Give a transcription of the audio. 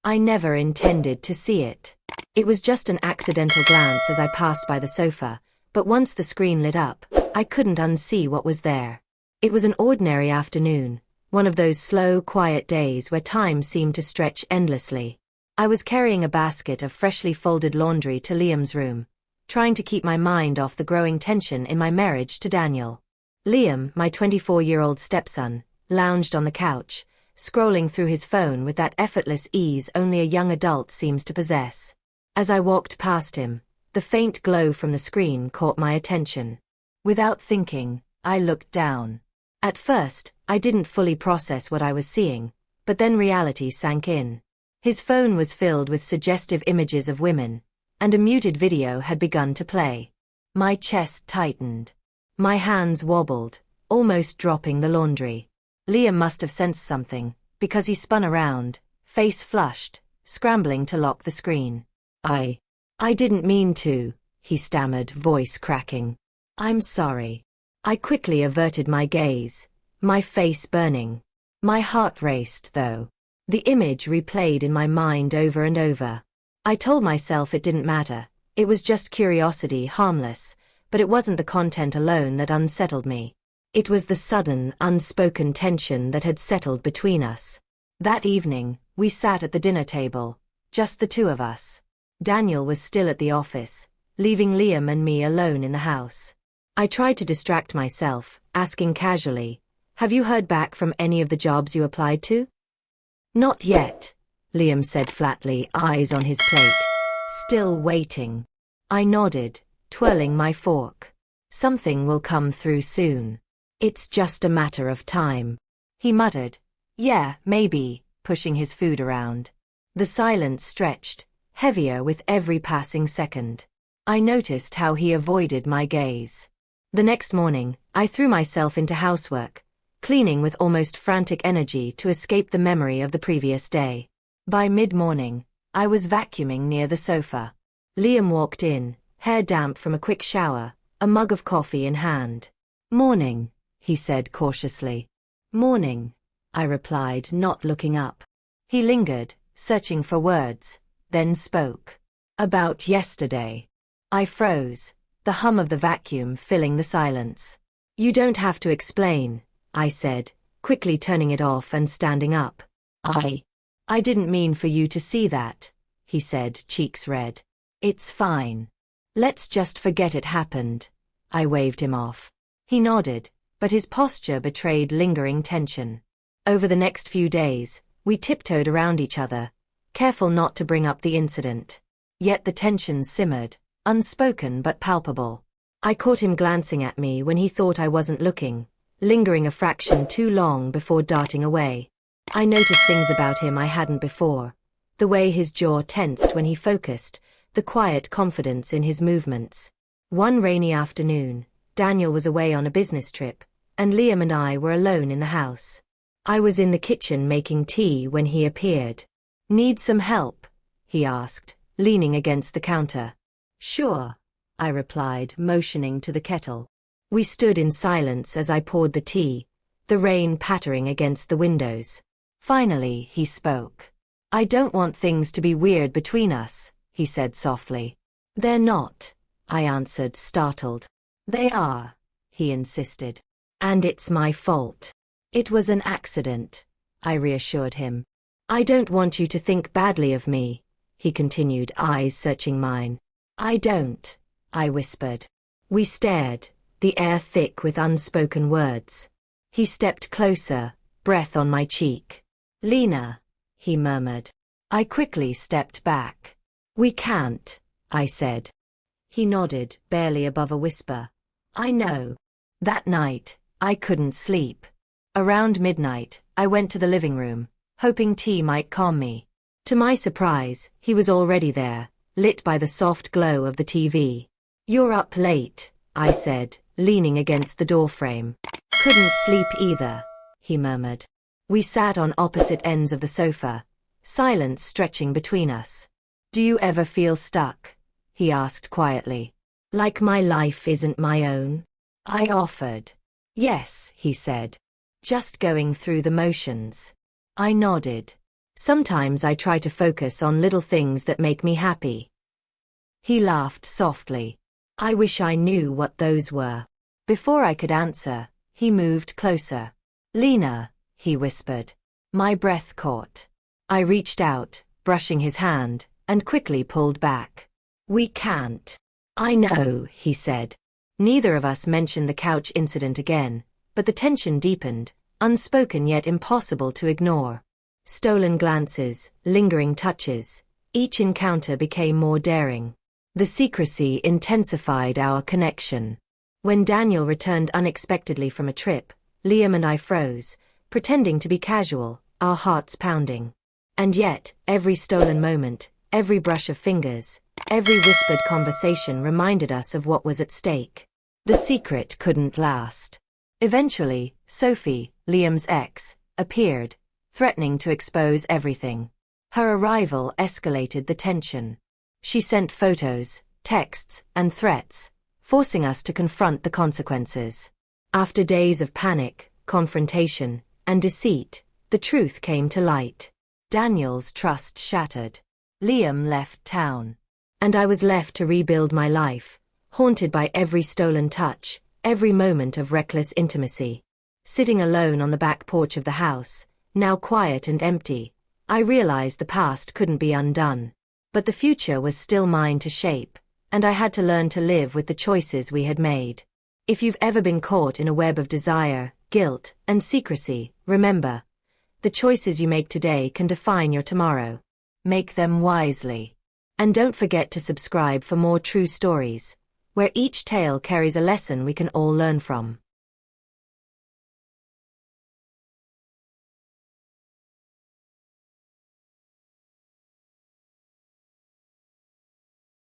I never intended to see it. It was just an accidental glance as I passed by the sofa, but once the screen lit up, I couldn't unsee what was there. It was an ordinary afternoon, one of those slow, quiet days where time seemed to stretch endlessly. I was carrying a basket of freshly folded laundry to Liam's room, trying to keep my mind off the growing tension in my marriage to Daniel. Liam, my 24-year-old stepson, lounged on the couch, scrolling through his phone with that effortless ease only a young adult seems to possess. As I walked past him, the faint glow from the screen caught my attention. Without thinking, I looked down. At first, I didn't fully process what I was seeing, but then reality sank in. His phone was filled with suggestive images of women, and a muted video had begun to play. My chest tightened. My hands wobbled, almost dropping the laundry. Liam must have sensed something, because he spun around, face flushed, scrambling to lock the screen. I didn't mean to, he stammered, voice cracking. I'm sorry. I quickly averted my gaze, my face burning. My heart raced, though. The image replayed in my mind over and over. I told myself it didn't matter. It was just curiosity, harmless, but it wasn't the content alone that unsettled me. It was the sudden, unspoken tension that had settled between us. That evening, we sat at the dinner table, just the two of us. Daniel was still at the office, leaving Liam and me alone in the house. I tried to distract myself, asking casually, "Have you heard back from any of the jobs you applied to?" "Not yet," Liam said flatly, eyes on his plate. "Still waiting." I nodded, twirling my fork. "Something will come through soon. It's just a matter of time." He muttered, "Yeah, maybe," pushing his food around. The silence stretched, heavier with every passing second. I noticed how he avoided my gaze. The next morning, I threw myself into housework, cleaning with almost frantic energy to escape the memory of the previous day. By mid-morning, I was vacuuming near the sofa. Liam walked in, hair damp from a quick shower, a mug of coffee in hand. "Morning," he said cautiously. "Morning," I replied, not looking up. He lingered, searching for words, then spoke. "About yesterday." I froze, the hum of the vacuum filling the silence. "You don't have to explain," I said, quickly turning it off and standing up. I didn't mean for you to see that," he said, cheeks red. "It's fine. Let's just forget it happened." I waved him off. He nodded, but his posture betrayed lingering tension. Over the next few days, we tiptoed around each other, careful not to bring up the incident. Yet the tension simmered, unspoken but palpable. I caught him glancing at me when he thought I wasn't looking, lingering a fraction too long before darting away. I noticed things about him I hadn't before. The way his jaw tensed when he focused, the quiet confidence in his movements. One rainy afternoon, Daniel was away on a business trip, and Liam and I were alone in the house. I was in the kitchen making tea when he appeared. "Need some help?" he asked, leaning against the counter. "Sure," I replied, motioning to the kettle. We stood in silence as I poured the tea, the rain pattering against the windows. Finally, he spoke. "I don't want things to be weird between us," he said softly. "They're not," I answered, startled. "They are," he insisted. "And it's my fault." "It was an accident," I reassured him. "I don't want you to think badly of me," he continued, eyes searching mine. "I don't," I whispered. We stared, the air thick with unspoken words. He stepped closer, breath on my cheek. "Lena," he murmured. I quickly stepped back. "We can't," I said. He nodded, barely above a whisper. "I know." That night, I couldn't sleep. Around midnight, I went to the living room, hoping tea might calm me. To my surprise, he was already there, lit by the soft glow of the TV. "You're up late," I said, leaning against the doorframe. "Couldn't sleep either," he murmured. We sat on opposite ends of the sofa, silence stretching between us. "Do you ever feel stuck?" he asked quietly. "Like my life isn't my own?" I offered. "Yes," he said. "Just going through the motions." I nodded. Sometimes I try to focus on little things that make me happy. He laughed softly. I wish I knew what those were. Before I could answer, he moved closer. Lena, he whispered. My breath caught. I reached out, brushing his hand, and quickly pulled back. We can't. I know, he said. Neither of us mentioned the couch incident again, but the tension deepened, unspoken yet impossible to ignore. Stolen glances, lingering touches. Each encounter became more daring. The secrecy intensified our connection. When Daniel returned unexpectedly from a trip, Liam and I froze, pretending to be casual, our hearts pounding. And yet, every stolen moment, every brush of fingers, every whispered conversation reminded us of what was at stake. The secret couldn't last. Eventually, Sophie, Liam's ex, appeared, threatening to expose everything. Her arrival escalated the tension. She sent photos, texts, and threats, forcing us to confront the consequences. After days of panic, confrontation, and deceit, the truth came to light. Daniel's trust shattered. Liam left town. And I was left to rebuild my life, haunted by every stolen touch, every moment of reckless intimacy. Sitting alone on the back porch of the house, now quiet and empty, I realized the past couldn't be undone. But the future was still mine to shape, and I had to learn to live with the choices we had made. If you've ever been caught in a web of desire, guilt, and secrecy, remember, the choices you make today can define your tomorrow. Make them wisely. And don't forget to subscribe for more true stories, where each tale carries a lesson we can all learn from.